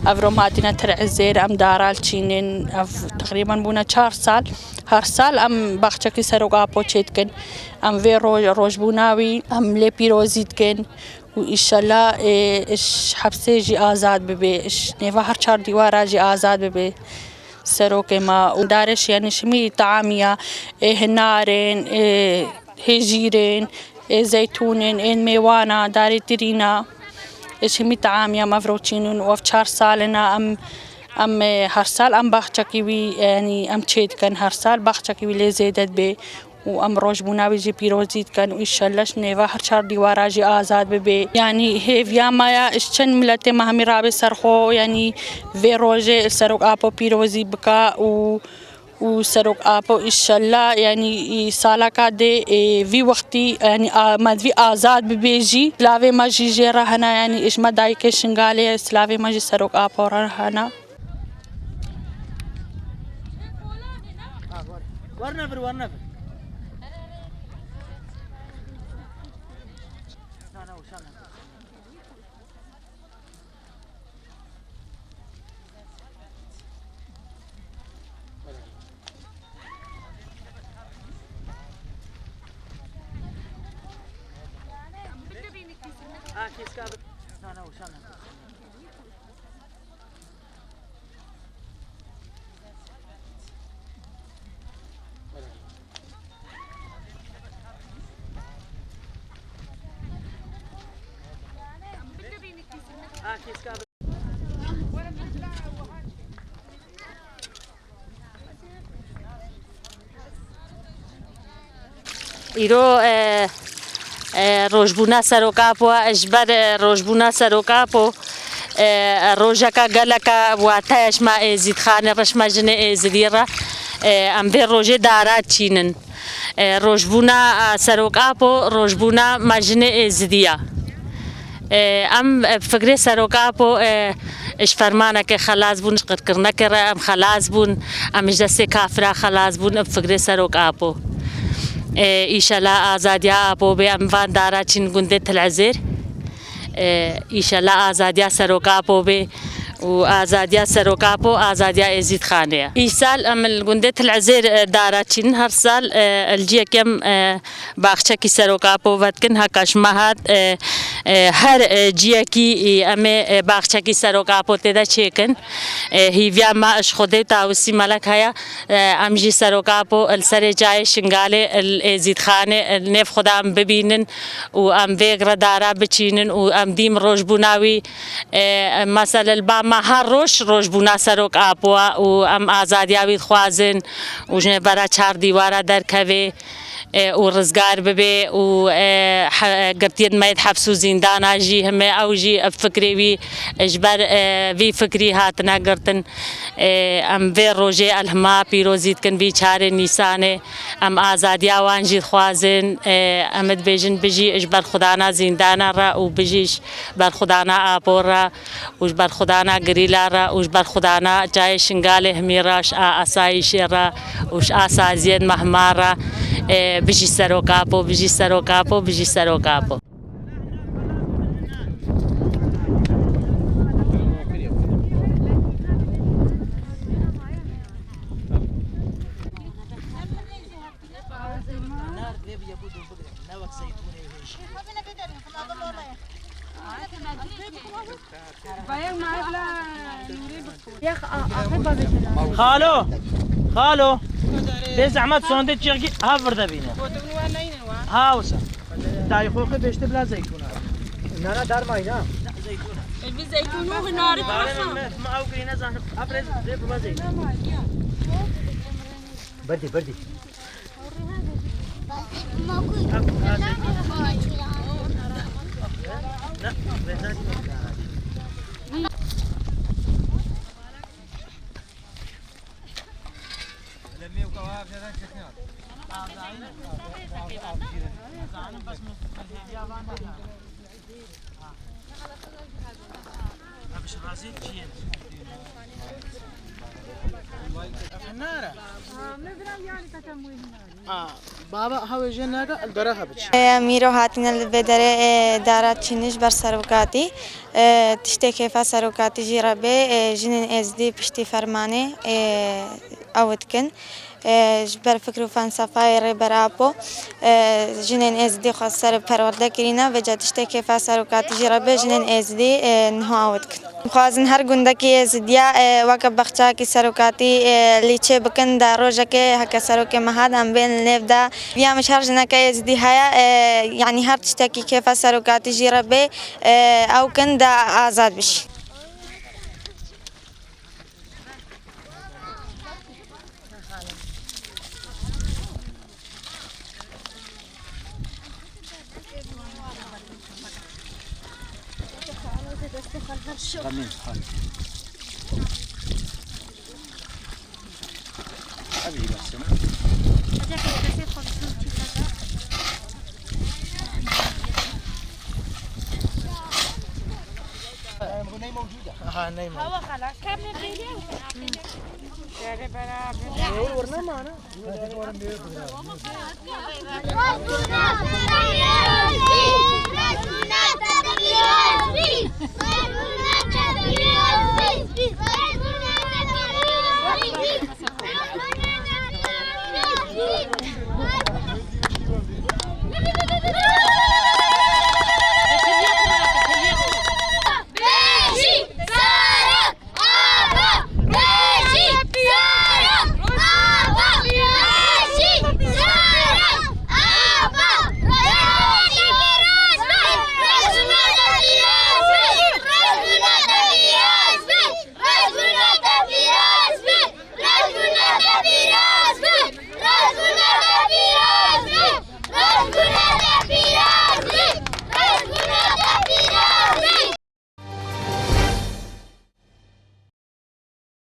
أفرم هاتنا ترعزير أم دارال تشينين تقريبا بونا 4 سال هر سال أم بخشكي سروقابو تشيتكن أم في روج بوناوي أم لي بيروزيت كن وإن شاء الله إيش حبسي جي آزاد ببي إيش نيفا هر 4 ديوارا جي آزاد ببي سروكي ما ودارش يعني شمي طعامية هنارين هجيرين زيتونين ميوانا داري ترينا إيش همي طعامية مفروتشينون وف 4 سالنا أم هر سال أم بخشكي يعني أم تشيد كان هر سال بخشكي لي زيدت بي وأم روج بوناوي جي بيروزيت كان وإن شاء الله نيفا هر 4 ديوارا جي آزاد ببي يعني هي فيا مايا إشتن ملتي مهمي رابي سرخو يعني في روجي سروق آبو بيروزي بكا وسروق آبو إن شاء الله يعني سالا كادي في وقتي يعني ما في آزاد ببيجي سلافي ما جي جيرا هنا يعني إيش ما دايكي شنغالي سلافي ما جي سروق آبو هنا ورنفر ایرو روزبونا سروکاپو اجبر روزبونا سروکاپو روزکا گلکا و تاش ما زید خانه رش ما جن زلیرا ام به روزه دارات چینن روزبونا سروکاپو روزبونا ما جن زدیا ام فکر سروکاپو اش فرمانه که خلاص بون قد کرنا کرا ام خلاص بون ام جس کافرا خلاص بون فکر سروکاپو إيشالا آزاديا أبو بأم فان دارا چين گنده تلعزير إيشالا آزاديا سروكا أبو بي وآزاديا سروكا أبو آزاديا إزيد خانية إيسال أم الگنده تلعزير دارا چين هر سال الجيه كم باخشاكي سروكا أبو ودكن هكاش مهات هر جيه كي أمي باخشاكي سروكا أبو تدا چيكن هيفيا ما اش خوده تاوسي ملك هيا امجي سروكا أبو السر جاي شنغالي الازيد خانه النف خدا ام ببينن و ام فيغرا دارا بچينن و ام ديم روج بوناوي مثلا الباما هر روج بونا سروك أبو و ام آزادياوي خوازن و جنه برا 4 ديوارا در كوي و رزگار ببي و قرتيد ما يتحبسوا زندانا جي هم او جي فكري وي اجبر في فكري هاتنا قرتن ام في روجي الهما بيروزيت كن بي چار نيسانه ام آزاديا وان جي خوازن امد بيجن بجي اجبر خدانا زندانا را و بجيش بر خدانا آبور را و اجبر خدانا قريلا را و اجبر خدانا جاي شنغالي هميراش آسايش را وش آسازين مهمارا بيجي سروكابو بيجي سروكابو بيجي سروكابو خالو بزحمت ساندویچ چیزی هاورده بینه هاوسا دای خوخه بهشته بلا زیتونه نه در ماینا زیتونه زيتون نار ما أوكي نزان أبرز زي بمزي بردي بردي لا بزاج بابا هاوي جنادا الدراها بتش میرو هاتین البدره دارات چینش بر سروکاتی تشته کیفا سروکاتی جرابه جنین ازدی پشتی فرمانه اوتکن جبر فکر و فلسفه ری برابو جنین ازدی خاصر پرورده کرینا و جاتشته کیفا سروکاتی جرابه جنین ازدی نها اوتکن خوازن هر گندکی ازدیا وقت بخشا کی سروکاتی لیچه بکن در روزه که هک سروک مهاد ام بین لفدا بیا مشهر جنکه ازدی هیا يعني هر تشتكي كيف سروقات جربه أو كندا آزاد بش. ها نايمة هو خلاص كم نبيله يعني برا ورنا معنا Let's